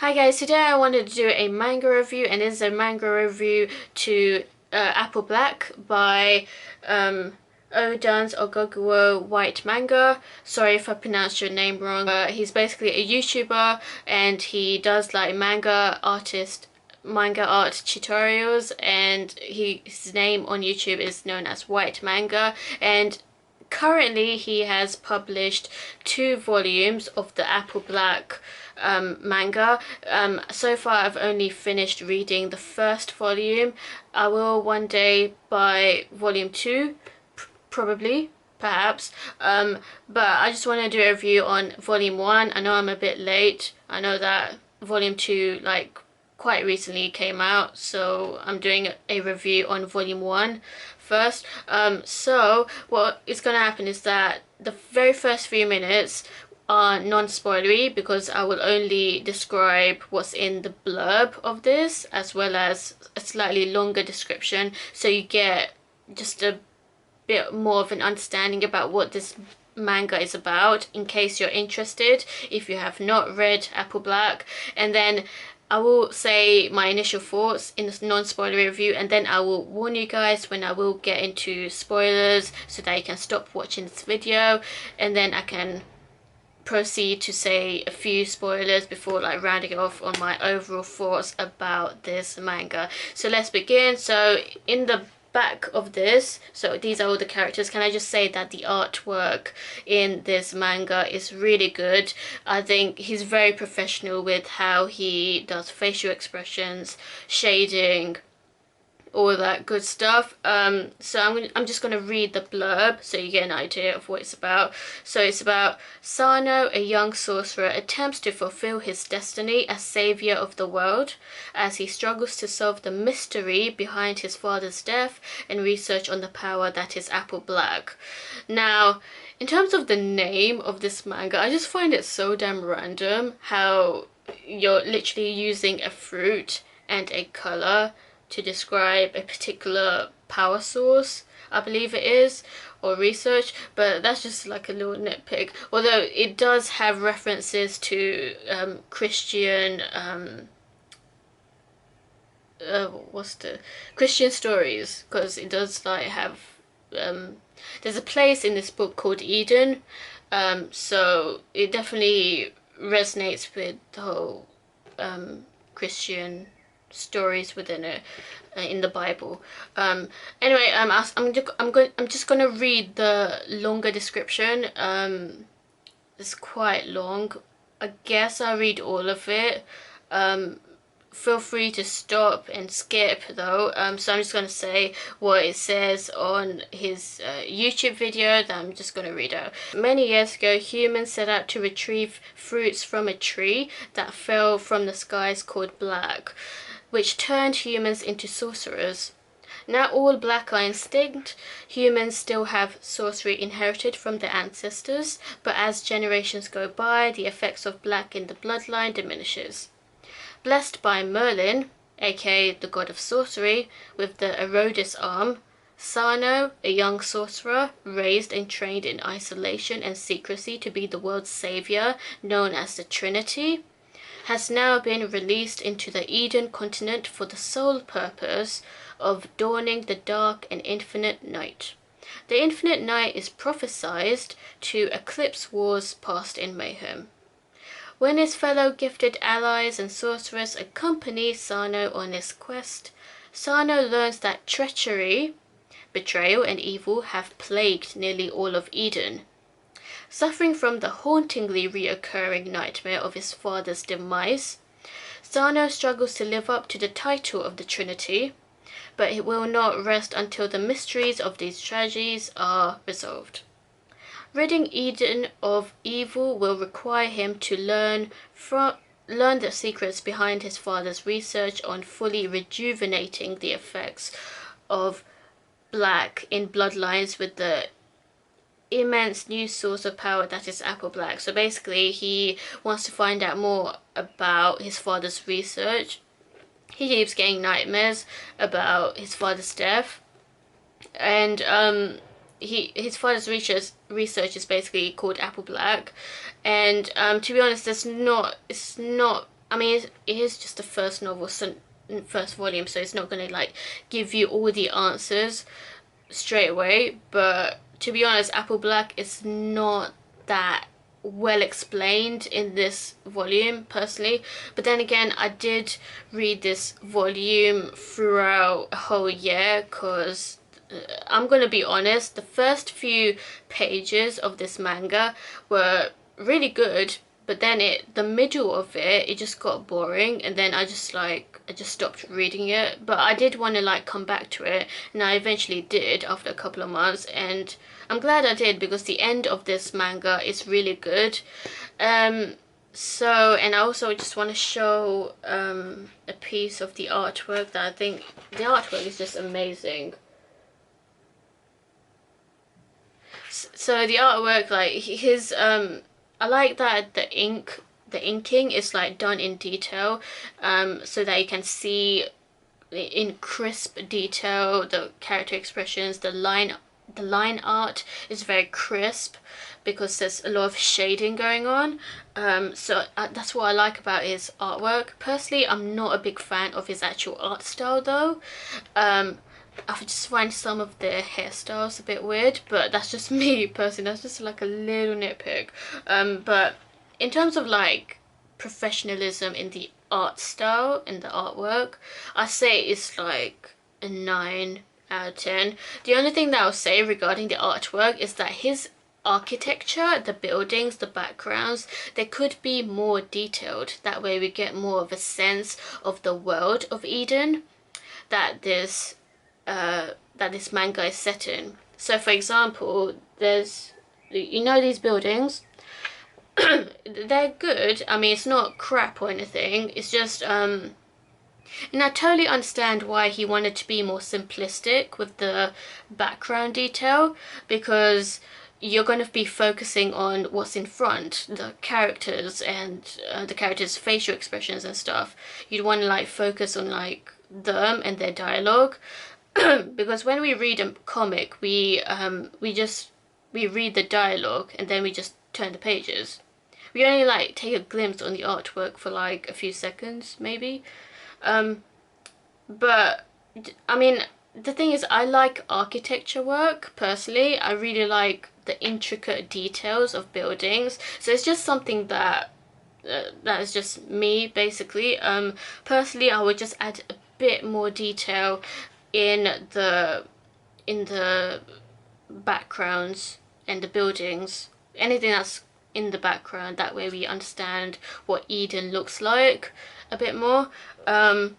Hi guys, today I wanted to do a manga review, and this is a manga review to Apple Black by Odans Ogoguo WhytManga. Sorry if I pronounced your name wrong. He's basically a YouTuber and he does like manga art tutorials, and his name on YouTube is known as WhytManga, and currently he has published 2 volumes of the Apple Black manga. So far I've only finished reading the first volume. I will one day buy volume 2, probably, perhaps, but I just want to do a review on volume 1. I know I'm a bit late. I know that volume 2 like quite recently came out, so I'm doing a review on volume 1 first. So what is going to happen is that the very first few minutes are non-spoilery, because I will only describe what's in the blurb of this, as well as a slightly longer description, so you get just a bit more of an understanding about what this manga is about, in case you're interested if you have not read Apple Black. And then I will say my initial thoughts in this non-spoiler review, and then I will warn you guys when I will get into spoilers, so that you can stop watching this video, and then I can proceed to say a few spoilers before like rounding off on my overall thoughts about this manga. So let's begin. So in the back of this, so these are all the characters. Can I just say that the artwork in this manga is really good. I think he's very professional with how he does facial expressions, shading, all that good stuff. So I'm just gonna read the blurb so you get an idea of what it's about. So it's about Sano, a young sorcerer, attempts to fulfill his destiny as savior of the world as he struggles to solve the mystery behind his father's death and research on the power that is Apple Black. Now, in terms of the name of this manga, I just find it so damn random how you're literally using a fruit and a color to describe a particular power source, I believe it is, or research, but that's just like a little nitpick. Although it does have references to Christian Christian stories, because it does like have there's a place in this book called Eden, so it definitely resonates with the whole Christian stories within it in the Bible. Anyway, I'm just gonna read the longer description. It's quite long. I guess I'll read all of it. Feel free to stop and skip though. So I'm just going to say what it says on his YouTube video that I'm just going to read out. Many years ago, humans set out to retrieve fruits from a tree that fell from the skies called Black, which turned humans into sorcerers. Not all black are extinct. Humans still have sorcery inherited from their ancestors, but as generations go by, the effects of black in the bloodline diminishes. Blessed by Merlin, aka the god of sorcery, with the Erodis arm, Sano, a young sorcerer, raised and trained in isolation and secrecy to be the world's savior, known as the Trinity, has now been released into the Eden continent for the sole purpose of dawning the dark and infinite night. The infinite night is prophesied to eclipse wars past in mayhem. When his fellow gifted allies and sorcerers accompany Sano on his quest, Sano learns that treachery, betrayal, and evil have plagued nearly all of Eden. Suffering from the hauntingly reoccurring nightmare of his father's demise, Sano struggles to live up to the title of the Trinity, but it will not rest until the mysteries of these tragedies are resolved. Ridding Eden of evil will require him to learn the secrets behind his father's research on fully rejuvenating the effects of black in bloodlines with the immense new source of power that is Apple Black. So basically he wants to find out more about his father's research. He keeps getting nightmares about his father's death, and his father's research is basically called Apple Black, and to be honest, it's not I mean, it is just the first novel, so first volume, so it's not gonna like give you all the answers straight away. But to be honest, Apple Black is not that well explained in this volume personally. But then again, I did read this volume throughout a whole year because I'm gonna be honest, the first few pages of this manga were really good, but then the middle of it just got boring, and then I just stopped reading it. But I did want to like come back to it, and I eventually did after a couple of months, and I'm glad I did because the end of this manga is really good. So, and I also just want to show a piece of the artwork that I think the artwork is just amazing. So the artwork, like his I like that the inking is like done in detail, so that you can see in crisp detail the character expressions. The line art is very crisp because there's a lot of shading going on. So that's what I like about his artwork. Personally, I'm not a big fan of his actual art style though. I just find some of their hairstyles a bit weird, but that's just me personally. That's just like a little nitpick. But in terms of like professionalism in the art style and the artwork, I say it's like a 9 out of 10. The only thing that I'll say regarding the artwork is that his architecture, the buildings, the backgrounds, they could be more detailed. That way we get more of a sense of the world of Eden that this manga is set in. So for example, there's, you know, these buildings, they're good. I mean, it's not crap or anything, it's just and I totally understand why he wanted to be more simplistic with the background detail, because you're going to be focusing on what's in front, the characters and the characters' facial expressions and stuff. You'd want to like focus on like them and their dialogue. Because when we read a comic, we read the dialogue and then we just turn the pages. We only like take a glimpse on the artwork for like a few seconds maybe. But I mean, the thing is, I like architecture work personally. I really like the intricate details of buildings, so it's just something that that is just me basically. Personally, I would just add a bit more detail in the backgrounds and the buildings, anything that's in the background. That way we understand what Eden looks like a bit more, rather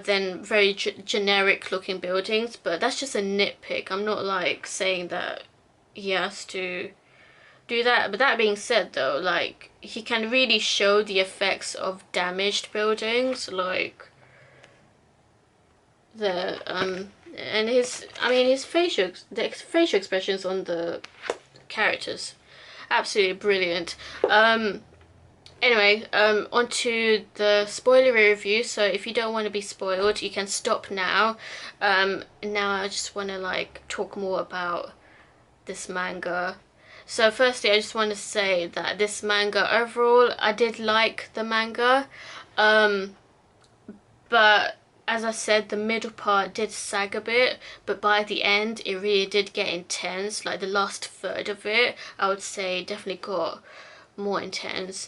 than very generic looking buildings. But that's just a nitpick. I'm not like saying that he has to do that. But that being said though, like he can really show the effects of damaged buildings, like the and his, I mean, his facial expressions on the characters, absolutely brilliant. Anyway, onto the spoilery review. So if you don't want to be spoiled, you can stop now. Now I just want to like talk more about this manga. So firstly, I just want to say that this manga overall, I did like the manga, but as I said, the middle part did sag a bit, but by the end it really did get intense. Like the last third of it, I would say, definitely got more intense.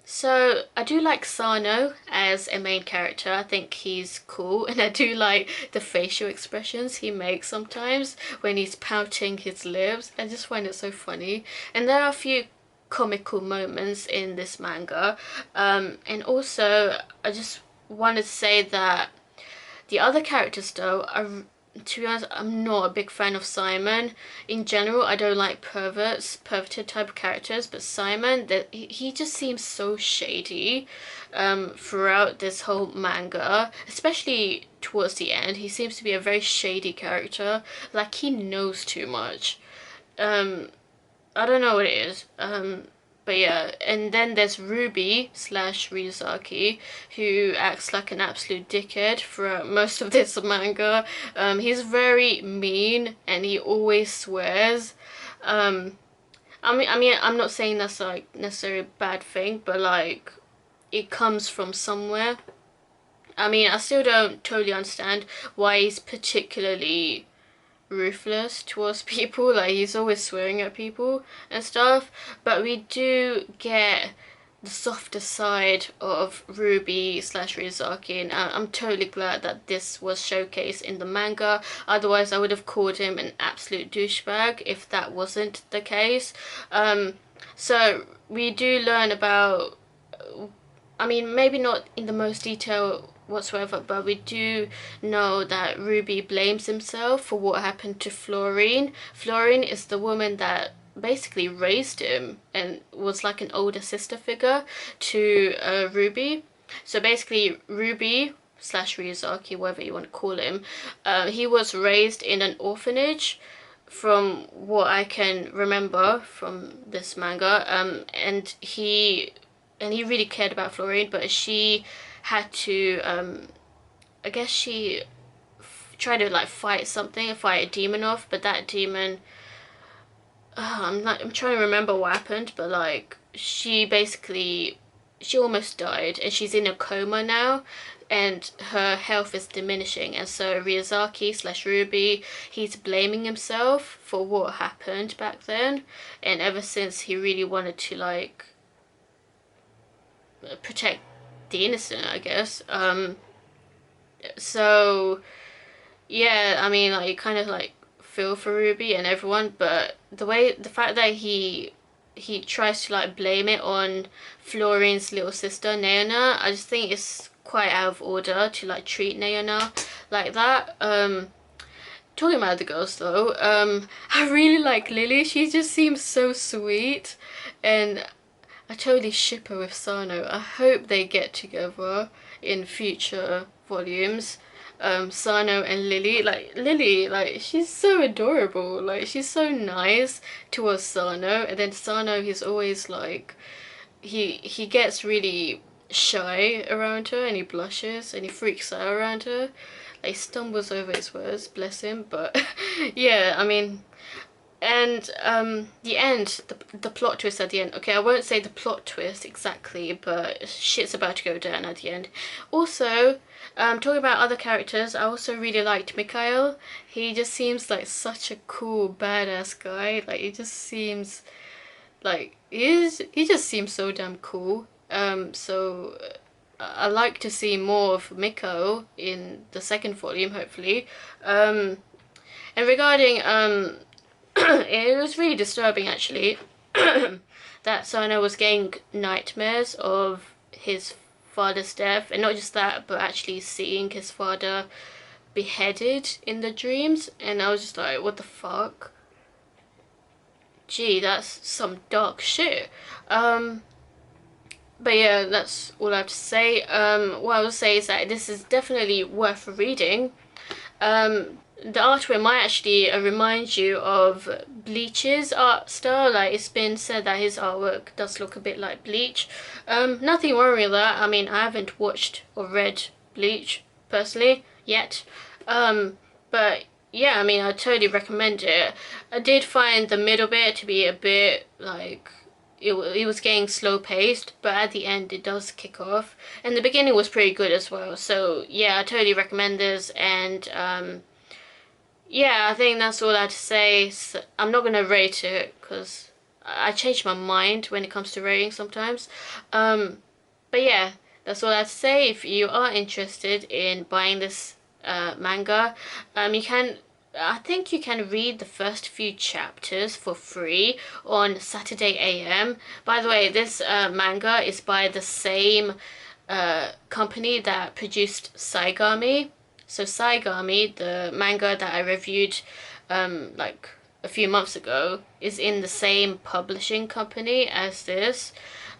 So I do like Sano as a main character. I think he's cool, and I do like the facial expressions he makes sometimes when he's pouting his lips. I just find it so funny, and there are a few comical moments in this manga. And also I just want to say that the other characters though are, to be honest, I'm not a big fan of Simon. In general, I don't like perverted type of characters, but Simon, that he just seems so shady throughout this whole manga, especially towards the end. He seems to be a very shady character, like he knows too much. I don't know what it is. But yeah, and then there's Ruby slash Ryuzaki, who acts like an absolute dickhead throughout most of this manga. He's very mean and he always swears. I mean, I'm not saying that's like necessarily a bad thing, but like it comes from somewhere. I mean, I still don't totally understand why he's particularly ruthless towards people. Like he's always swearing at people and stuff. But we do get the softer side of Ruby slash Ryuzaki, and I'm totally glad that this was showcased in the manga. Otherwise, I would have called him an absolute douchebag if that wasn't the case. Um, so we do learn about, I mean, maybe not in the most detail whatsoever, but we do know that Ruby blames himself for what happened to Florine. Florine is the woman that basically raised him and was like an older sister figure to Ruby. So basically, Ruby slash Ryuzaki, whatever you want to call him, he was raised in an orphanage from what I can remember from this manga, and he really cared about Florine, but she had to, I guess she tried to like fight a demon off, but that demon, I'm trying to remember what happened, but like she almost died, and she's in a coma now, and her health is diminishing, and so Ryuzaki slash Ruby, he's blaming himself for what happened back then, and ever since he really wanted to like protect the innocent, I guess. So yeah, I mean, like you kind of like feel for Ruby and everyone, but the fact that he tries to like blame it on Florine's little sister Naona, I just think it's quite out of order to like treat Naona like that. Talking about the girls though, I really like Lily. She just seems so sweet, and I totally ship her with Sano. I hope they get together in future volumes. Sano and Lily, like she's so adorable. Like she's so nice towards Sano, and then Sano, he's always like, he gets really shy around her, and he blushes and he freaks out around her. Like stumbles over his words, bless him. But yeah, I mean, and the end, the plot twist at the end. Okay, I won't say the plot twist exactly, but shit's about to go down at the end. Also, talking about other characters, I also really liked Mikhail. He just seems like such a cool, badass guy. Like he just seems like he just seems so damn cool. So I like to see more of Miko in the second volume, hopefully. And regarding it was really disturbing actually that Sano was getting nightmares of his father's death, and not just that, but actually seeing his father beheaded in the dreams, and I was just like, what the fuck? Gee, that's some dark shit. But yeah, that's all I have to say. What I will say is that this is definitely worth reading. The artwork might actually remind you of Bleach's art style. Like it's been said that his artwork does look a bit like Bleach. Nothing wrong with that. I mean, I haven't watched or read Bleach personally yet. But yeah, I mean, I totally recommend it. I did find the middle bit to be a bit like it was getting slow paced, but at the end it does kick off, and the beginning was pretty good as well. So yeah, I totally recommend this, and yeah, I think that's all I have to say. So I'm not gonna rate it because I change my mind when it comes to rating sometimes. But yeah, that's all I have to say. If you are interested in buying this manga, you can. I think you can read the first few chapters for free on Saturday AM. By the way, this manga is by the same company that produced Saigami. So Saigami, the manga that I reviewed like a few months ago, is in the same publishing company as this.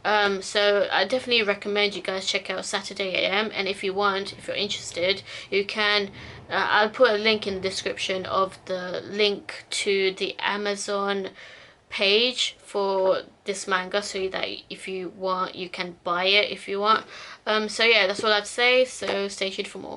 So I definitely recommend you guys check out Saturday AM, and if you're interested, you can, I'll put a link in the description of the link to the Amazon page for this manga, so that if you want, you can buy it if you want. So yeah, that's all I have to say, so stay tuned for more.